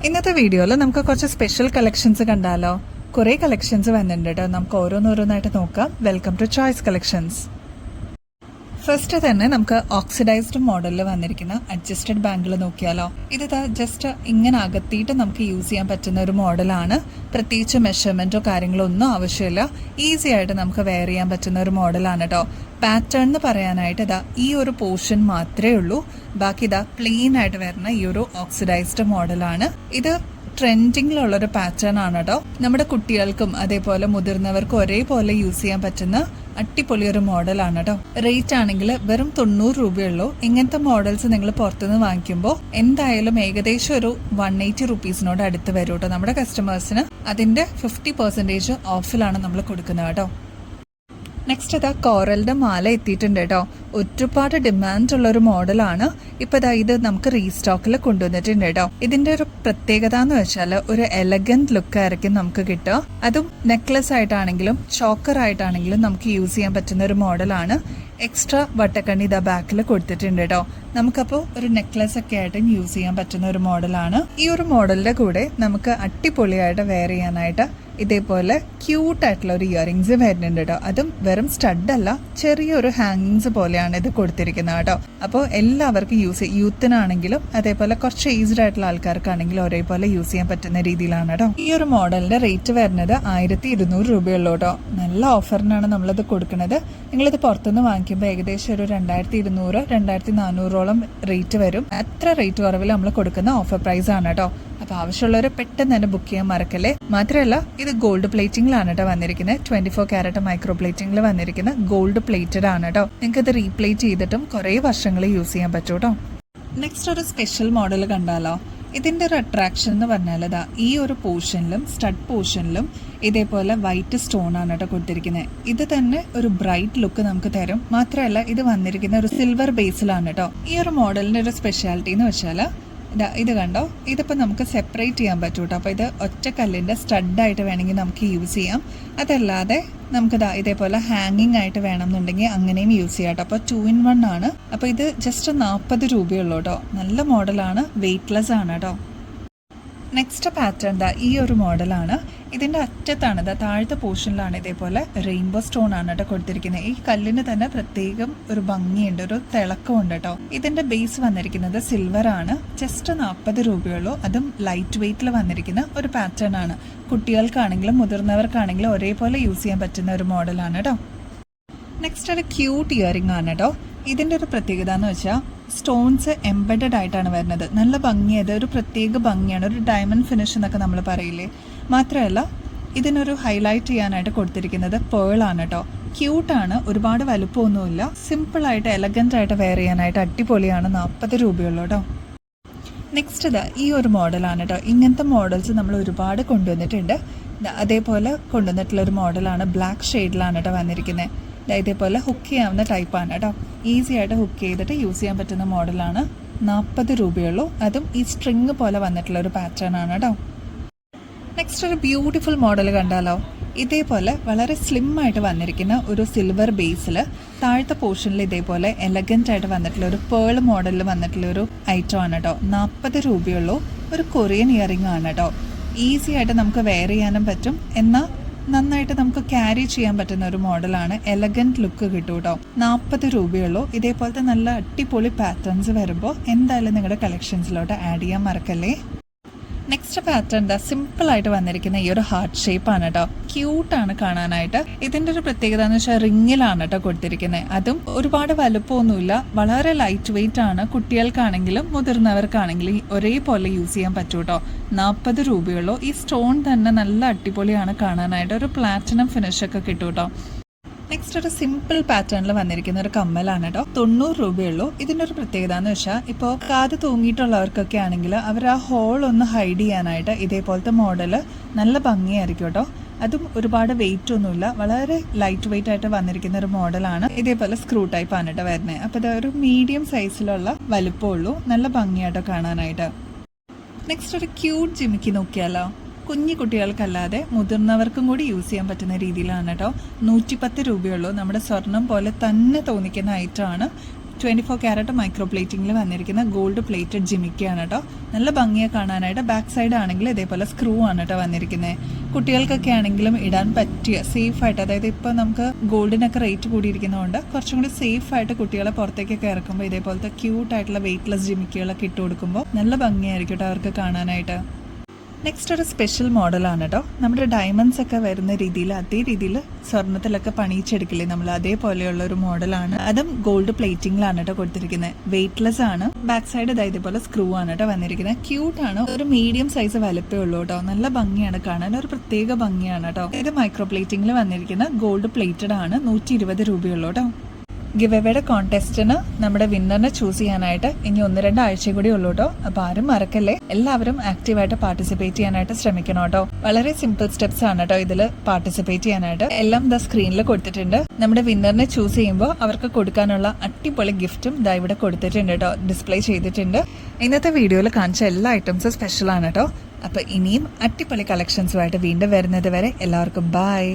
ഇന്നത്തെ വീഡിയോയിൽ നമുക്ക് കുറച്ച് സ്പെഷ്യൽ കളക്ഷൻസ് കണ്ടാലോ. കുറേ കളക്ഷൻസ് വന്നിട്ടുണ്ട് കേട്ടോ. നമുക്ക് ഓരോന്നോരോന്നായിട്ട് നോക്കാം. Welcome to choice collections. First തന്നെ നമുക്ക് ഓക്സിഡൈസ്ഡ് മോഡലിൽ വന്നിരിക്കുന്ന അഡ്ജസ്റ്റഡ് ബാങ്കിൾ നോക്കിയാലോ. ഇത് ജസ്റ്റ് ഇങ്ങനെ അകത്തിയിട്ട് നമുക്ക് യൂസ് ചെയ്യാൻ പറ്റുന്ന ഒരു മോഡലാണ്. പ്രത്യേകിച്ച് മെഷർമെന്റോ കാര്യങ്ങളോ ഒന്നും ആവശ്യമില്ല. ഈസി ആയിട്ട് നമുക്ക് വെയർ ചെയ്യാൻ പറ്റുന്ന ഒരു മോഡലാണ് കേട്ടോ. പാറ്റേൺ എന്ന് പറയാനായിട്ട് ഈ ഒരു പോർഷൻ മാത്രമേ ഉള്ളൂ. ബാക്കി പ്ലെയിൻ ആയിട്ട് വരുന്ന ഈ ഒരു ഓക്സിഡൈസ്ഡ് മോഡലാണ്. ഇത് ട്രെൻഡിങ്ങിലുള്ളൊരു പാറ്റേൺ ആണ് കേട്ടോ. നമ്മുടെ കുട്ടികൾക്കും അതേപോലെ മുതിർന്നവർക്കും ഒരേപോലെ യൂസ് ചെയ്യാൻ പറ്റുന്ന അടിപൊളി ഒരു മോഡലാണ് കേട്ടോ. റേറ്റ് ആണെങ്കിൽ വെറും 90 രൂപയുള്ളൂ. ഇങ്ങനത്തെ മോഡൽസ് നിങ്ങൾ പുറത്തുനിന്ന് വാങ്ങിക്കുമ്പോൾ എന്തായാലും ഏകദേശം ഒരു 180 റുപ്പീസിനോട് അടുത്ത് വരും കേട്ടോ. നമ്മുടെ കസ്റ്റമേഴ്സിന് അതിന്റെ 50% ഓഫിലാണ് നമ്മൾ കൊടുക്കുന്നത് കേട്ടോ. നെക്സ്റ്റ് കോറലിന്റെ മാല എത്തിയിട്ടുണ്ട് കേട്ടോ. ഒരുപാട് ഡിമാൻഡ് ഉള്ള ഒരു മോഡലാണ്. ഇപ്പൊ ഇത് നമുക്ക് റീസ്റ്റോക്കിൽ കൊണ്ടുവന്നിട്ടുണ്ട് കേട്ടോ. ഇതിന്റെ ഒരു പ്രത്യേകത എന്ന് വെച്ചാൽ ഒരു എലഗന്റ് ലുക്ക് ആയിരിക്കും നമുക്ക് കിട്ടുക. അതും നെക്ലസ് ആയിട്ടാണെങ്കിലും ചോക്കർ ആയിട്ടാണെങ്കിലും നമുക്ക് യൂസ് ചെയ്യാൻ പറ്റുന്ന ഒരു മോഡലാണ്. എക്സ്ട്രാ വട്ടക്കണ്ണി ബാക്കിൽ കൊടുത്തിട്ടുണ്ട് കേട്ടോ. നമുക്കപ്പോൾ ഒരു നെക്ലസ് ഒക്കെ ആയിട്ട് യൂസ് ചെയ്യാൻ പറ്റുന്ന ഒരു മോഡലാണ്. ഈ ഒരു മോഡലിന്റെ കൂടെ നമുക്ക് അടിപൊളിയായിട്ട് വെയർ ചെയ്യാനായിട്ട് ഇതേപോലെ ക്യൂട്ടായിട്ടുള്ള ഒരു ഇയറിങ്സ് വരുന്നുണ്ട് കേട്ടോ. അതും വെറും സ്റ്റഡ് അല്ല, ചെറിയൊരു ഹാങ്ങിങ്സ് പോലെയാണ് ഇത് കൊടുത്തിരിക്കുന്നത് കേട്ടോ. അപ്പോൾ എല്ലാവർക്കും യൂത്തിനാണെങ്കിലും അതേപോലെ കുറച്ച് ഏജ്ഡ് ആയിട്ടുള്ള ആൾക്കാർക്കാണെങ്കിലും ഒരേപോലെ യൂസ് ചെയ്യാൻ പറ്റുന്ന രീതിയിലാണ് കേട്ടോ. ഈ ഒരു മോഡലിന്റെ റേറ്റ് വരുന്നത് 1200 രൂപയുള്ളൂ കേട്ടോ. നല്ല ഓഫറിനാണ് നമ്മളിത് കൊടുക്കുന്നത്. നിങ്ങളിത് പുറത്തുനിന്ന് വാങ്ങിക്കുമ്പോൾ ഏകദേശം ഒരു 2200 2400ഓളം റേറ്റ് വരും. അത്ര റേറ്റ് കുറവിൽ നമ്മൾ കൊടുക്കുന്ന ഓഫർ പ്രൈസ് ആണ് കേട്ടോ. അപ്പൊ ആവശ്യമുള്ളവർ പെട്ടെന്ന് തന്നെ ബുക്ക് ചെയ്യാൻ മറക്കല്ലേ. മാത്രമല്ല ഇത് ഗോൾഡ് പ്ലേറ്റിംഗിലാണ് കേട്ടോ വന്നിരിക്കുന്നത്. 24 കാരറ്റ് മൈക്രോ പ്ലേറ്റിംഗിൽ വന്നിരിക്കുന്ന ഗോൾഡ് പ്ലേറ്റഡ് ആണ് കേട്ടോ. നിങ്ങൾക്ക് ഇത് റീപ്ലേറ്റ് ചെയ്തിട്ടും കുറെ വർഷങ്ങൾ യൂസ് ചെയ്യാൻ പറ്റും കേട്ടോ. നെക്സ്റ്റ് ഒരു സ്പെഷ്യൽ മോഡൽ കണ്ടാലോ. ഇതിന്റെ ഒരു അട്രാക്ഷൻ എന്ന് പറഞ്ഞാൽ ഈ ഒരു പോർഷനിലും സ്റ്റഡ് പോർഷനിലും ഇതേപോലെ വൈറ്റ് സ്റ്റോൺ ആണ് കേട്ടോ കൊടുത്തിരിക്കുന്നത്. ഇത് തന്നെ ഒരു ബ്രൈറ്റ് ലുക്ക് നമുക്ക് തരും. മാത്രമല്ല ഇത് വന്നിരിക്കുന്ന ഒരു സിൽവർ ബേസിലാണ് കേട്ടോ. ഈ ഒരു മോഡലിന്റെ ഒരു സ്പെഷ്യാലിറ്റി എന്ന് വെച്ചാൽ ഇത് കണ്ടോ, ഇതിപ്പോൾ നമുക്ക് സെപ്പറേറ്റ് ചെയ്യാൻ പറ്റും കേട്ടോ. അപ്പോൾ ഇത് ഒറ്റക്കല്ലിൻ്റെ സ്റ്റഡായിട്ട് വേണമെങ്കിൽ നമുക്ക് യൂസ് ചെയ്യാം. അതല്ലാതെ നമുക്ക് ഇതേപോലെ ഹാങ്ങിങ് ആയിട്ട് വേണമെന്നുണ്ടെങ്കിൽ അങ്ങനെയും യൂസ് ചെയ്യാം കേട്ടോ. അപ്പോൾ 2 in 1 ആണ്. അപ്പോൾ ഇത് ജസ്റ്റ് 40 രൂപയുള്ളൂ കേട്ടോ. നല്ല മോഡലാണ്, വെയ്റ്റ്ലെസ് ആണ് കേട്ടോ. നെക്സ്റ്റ് പാറ്റേൺ ഈ ഒരു മോഡലാണ്. ഇതിന്റെ അറ്റത്താണ് താഴത്തെ പോർഷനിലാണ് ഇതേപോലെ റെയിൻബോ സ്റ്റോൺ ആണ് കേട്ടോ കൊടുത്തിരിക്കുന്നത്. ഈ കല്ലിന് തന്നെ പ്രത്യേകം ഒരു ഭംഗിയുണ്ട്, ഒരു തിളക്കമുണ്ട് കേട്ടോ. ഇതിന്റെ ബേസ് വന്നിരിക്കുന്നത് സിൽവർ ആണ്. ജസ്റ്റ് 40 രൂപയുള്ളൂ. അതും ലൈറ്റ് വെയ്റ്റിൽ വന്നിരിക്കുന്ന ഒരു പാറ്റേൺ ആണ്. കുട്ടികൾക്കാണെങ്കിലും മുതിർന്നവർക്കാണെങ്കിലും ഒരേപോലെ യൂസ് ചെയ്യാൻ പറ്റുന്ന ഒരു മോഡലാണ് കേട്ടോ. നെക്സ്റ്റ് ഒരു ക്യൂട്ട് ഇയറിംഗ് ആണ് കേട്ടോ. ഇതിന്റെ ഒരു പ്രത്യേകത എന്ന് വെച്ചാൽ സ്റ്റോൺസ് എംബഡഡ് ആയിട്ടാണ് വരുന്നത്. നല്ല ഭംഗിയത്, ഒരു പ്രത്യേക ഭംഗിയാണ്, ഒരു ഡയമണ്ട് ഫിനിഷ് എന്നൊക്കെ നമ്മൾ പറയില്ലേ. മാത്രമല്ല ഇതിനൊരു ഹൈലൈറ്റ് ചെയ്യാനായിട്ട് കൊടുത്തിരിക്കുന്നത് പേൾ ആണ് കേട്ടോ. ക്യൂട്ടാണ്, ഒരുപാട് വലുപ്പമൊന്നുമില്ല. സിമ്പിൾ ആയിട്ട് എലഗന്റ് ആയിട്ട് വെയർ ചെയ്യാനായിട്ട് അടിപൊളിയാണ്. 40 രൂപയുള്ളൂ കേട്ടോ. നെക്സ്റ്റ് ഈ ഒരു മോഡലാണ് കേട്ടോ. ഇങ്ങനത്തെ മോഡൽസ് നമ്മൾ ഒരുപാട് കൊണ്ടുവന്നിട്ടുണ്ട്. അതേപോലെ കൊണ്ടുവന്നിട്ടുള്ള ഒരു മോഡലാണ്. ബ്ലാക്ക് ഷെയ്ഡിലാണ് കേട്ടോ വന്നിരിക്കുന്നത്. ഇതേപോലെ ഹുക്ക് ചെയ്യാവുന്ന ടൈപ്പാണ് കേട്ടോ. ഈസി ആയിട്ട് ഹുക്ക് ചെയ്തിട്ട് യൂസ് ചെയ്യാൻ പറ്റുന്ന മോഡലാണ്. 40 രൂപയുള്ളൂ. അതും ഈ സ്ട്രിങ് പോലെ വന്നിട്ടുള്ള ഒരു പാറ്റേൺ ആണ് കേട്ടോ. നെക്സ്റ്റ് ഒരു ബ്യൂട്ടിഫുൾ മോഡൽ കണ്ടാലോ. ഇതേപോലെ വളരെ സ്ലിം ആയിട്ട് വന്നിരിക്കുന്ന ഒരു സിൽവർ ബേസിൽ താഴത്തെ പോർഷനിൽ ഇതേപോലെ എലഗന്റ് ആയിട്ട് വന്നിട്ടുള്ള ഒരു പേൾ മോഡലിൽ വന്നിട്ടുള്ള ഒരു ഐറ്റം ആണ് കേട്ടോ. 40 രൂപയുള്ളൂ. ഒരു കൊറിയൻ ഇയറിംഗ് ആണ് കേട്ടോ. ഈസി ആയിട്ട് നമുക്ക് വെയർ ചെയ്യാനും പറ്റും, എന്നാൽ നന്നായിട്ട് നമുക്ക് ക്യാരി ചെയ്യാൻ പറ്റുന്ന ഒരു മോഡലാണ്. എലഗന്റ് ലുക്ക് കിട്ടും കേട്ടോ. 40 രൂപയുള്ളൂ. ഇതേപോലത്തെ നല്ല അടിപൊളി പാറ്റേൺസ് വരുമ്പോൾ എന്തായാലും നിങ്ങളുടെ കളക്ഷൻസിലോട്ട് ആഡ് ചെയ്യാൻ മറക്കല്ലേ. നെക്സ്റ്റ് പാറ്റേൺ സിമ്പിൾ ആയിട്ട് വന്നിരിക്കുന്ന ഈ ഒരു ഹാർട്ട് ഷേപ്പ് ആണ് കേട്ടോ. ക്യൂട്ടാണ് കാണാനായിട്ട്. ഇതിന്റെ ഒരു പ്രത്യേകത എന്ന് വെച്ചാൽ റിങ്ങിലാണ് കേട്ടോ കൊടുത്തിരിക്കുന്നത്. അതും ഒരുപാട് വലുപ്പമൊന്നുമില്ല, വളരെ ലൈറ്റ് വെയിറ്റ് ആണ്. കുട്ടികൾക്കാണെങ്കിലും മുതിർന്നവർക്കാണെങ്കിലും ഒരേപോലെ യൂസ് ചെയ്യാൻ പറ്റും കേട്ടോ. 40 രൂപയുള്ളൂ. ഈ സ്റ്റോൺ തന്നെ നല്ല അടിപൊളിയാണ് കാണാനായിട്ട്. ഒരു പ്ലാറ്റിനം ഫിനിഷ് ഒക്കെ കിട്ടും കേട്ടോ. നെക്സ്റ്റ് ഒരു സിമ്പിൾ പാറ്റേണിൽ വന്നിരിക്കുന്ന ഒരു കമ്മലാണ് കേട്ടോ. 90 രൂപയുള്ളൂ. ഇതിൻ്റെ ഒരു പ്രത്യേകത എന്ന് വെച്ചാൽ ഇപ്പോൾ കാത് തൂങ്ങിയിട്ടുള്ളവർക്കൊക്കെ ആണെങ്കിൽ അവർ ആ ഹോൾ ഒന്ന് ഹൈഡ് ചെയ്യാനായിട്ട് ഇതേപോലത്തെ മോഡൽ നല്ല ഭംഗിയായിരിക്കും കേട്ടോ. അതും ഒരുപാട് വെയിറ്റ് ഒന്നുമില്ല, വളരെ ലൈറ്റ് വെയിറ്റ് ആയിട്ട് വന്നിരിക്കുന്ന ഒരു മോഡലാണ്. ഇതേപോലെ സ്ക്രൂ ടൈപ്പ് ആണ് കേട്ടോ വരുന്നത്. അപ്പോൾ ഇത് ഒരു മീഡിയം സൈസിലുള്ള വലുപ്പമുള്ളൂ. നല്ല ഭംഗിയായിട്ടോ കാണാനായിട്ട്. നെക്സ്റ്റ് ഒരു ക്യൂട്ട് ജിമിക്കി നോക്കിയാലോ. കുഞ്ഞു കുട്ടികൾക്കല്ലാതെ മുതിർന്നവർക്കും കൂടി യൂസ് ചെയ്യാൻ പറ്റുന്ന രീതിയിലാണ് കേട്ടോ. 110 രൂപയുള്ളൂ. നമ്മുടെ സ്വർണം പോലെ തന്നെ തോന്നിക്കുന്ന ഐറ്റമാണ്. 24 ക്യാരറ്റ് മൈക്രോ പ്ലേറ്റിംഗിൽ വന്നിരിക്കുന്ന ഗോൾഡ് പ്ലേറ്റഡ് ജിമിക്കാണ് കേട്ടോ. നല്ല ഭംഗിയെ കാണാനായിട്ട്. ബാക്ക് സൈഡ് ആണെങ്കിൽ ഇതേപോലെ സ്ക്രൂ ആണ് കേട്ടോ വന്നിരിക്കുന്നത്. കുട്ടികൾക്കൊക്കെ ആണെങ്കിലും ഇടാൻ പറ്റിയ സേഫ് ആയിട്ട്, അതായത് ഇപ്പോൾ നമുക്ക് ഗോൾഡിനൊക്കെ റേറ്റ് കൂടിയിരിക്കുന്നതുകൊണ്ട് കുറച്ചും കൂടി സേഫ് ആയിട്ട് കുട്ടികളെ പുറത്തേക്കൊക്കെ ഇറക്കുമ്പോൾ ഇതേപോലത്തെ ക്യൂട്ടായിട്ടുള്ള വെയ്റ്റ്ലെസ് ജിമിക്കുകളൊക്കെ ഇട്ട് കൊടുക്കുമ്പോൾ നല്ല ഭംഗിയായിരിക്കും കേട്ടോ അവർക്ക് കാണാനായിട്ട്. നെക്സ്റ്റ് ഒരു സ്പെഷ്യൽ മോഡലാണ് കേട്ടോ. നമ്മുടെ ഡയമണ്ട്സ് ഒക്കെ വരുന്ന രീതിയിൽ അതേ രീതിയിൽ സ്വർണ്ണത്തിലൊക്കെ പണിയിച്ചെടുക്കില്ലേ നമ്മൾ, അതേപോലെയുള്ള ഒരു മോഡലാണ്. അതും ഗോൾഡ് പ്ലേറ്റിംഗിലാണ് കേട്ടോ കൊടുത്തിരിക്കുന്നത്. വെയ്റ്റ്ലെസ് ആണ്. ബാക്ക് സൈഡ് ഇതേപോലെ സ്ക്രൂ ആണ് കേട്ടോ വന്നിരിക്കുന്നത്. ക്യൂട്ടാണ്. ഒരു മീഡിയം സൈസ് വലുപ്പേ ഉള്ളൂ കേട്ടോ. നല്ല ഭംഗിയാണ് കാണാൻ, ഒരു പ്രത്യേക ഭംഗിയാണ് കേട്ടോ. ഇത് മൈക്രോ പ്ലേറ്റിംഗിൽ വന്നിരിക്കുന്ന ഗോൾഡ് പ്ലേറ്റഡ് ആണ്. 120 രൂപയുള്ളൂ കേട്ടോ. ഗിവ് എവേയുടെ കോൺടെസ്റ്റിന് നമ്മുടെ വിന്നറിനെ ചൂസ് ചെയ്യാനായിട്ട് ഇനി 1-2 ആഴ്ച കൂടി ഉള്ളൂ കേട്ടോ. അപ്പോൾ ആരും മറക്കല്ലേ, എല്ലാവരും ആക്റ്റീവായിട്ട് പാർട്ടിസിപ്പേറ്റ് ചെയ്യാനായിട്ട് ശ്രമിക്കണം കേട്ടോ. വളരെ സിമ്പിൾ സ്റ്റെപ്സ് ആണ് കേട്ടോ ഇതിൽ പാർട്ടിസിപ്പേറ്റ് ചെയ്യാനായിട്ട്. എല്ലാം സ്ക്രീനിൽ കൊടുത്തിട്ടുണ്ട്. നമ്മുടെ വിന്നറിനെ ചൂസ് ചെയ്യുമ്പോൾ അവർക്ക് കൊടുക്കാനുള്ള അടിപൊളി ഗിഫ്റ്റും ഇവിടെ കൊടുത്തിട്ടുണ്ട് കേട്ടോ, ഡിസ്പ്ലേ ചെയ്തിട്ടുണ്ട്. ഇന്നത്തെ വീഡിയോയിൽ കാണിച്ച എല്ലാ ഐറ്റംസും സ്പെഷ്യലാണ് കേട്ടോ. അപ്പോൾ ഇനിയും അടിപൊളി കളക്ഷൻസുമായിട്ട് വീണ്ടും വരുന്നത് വരെ എല്ലാവർക്കും ബൈ.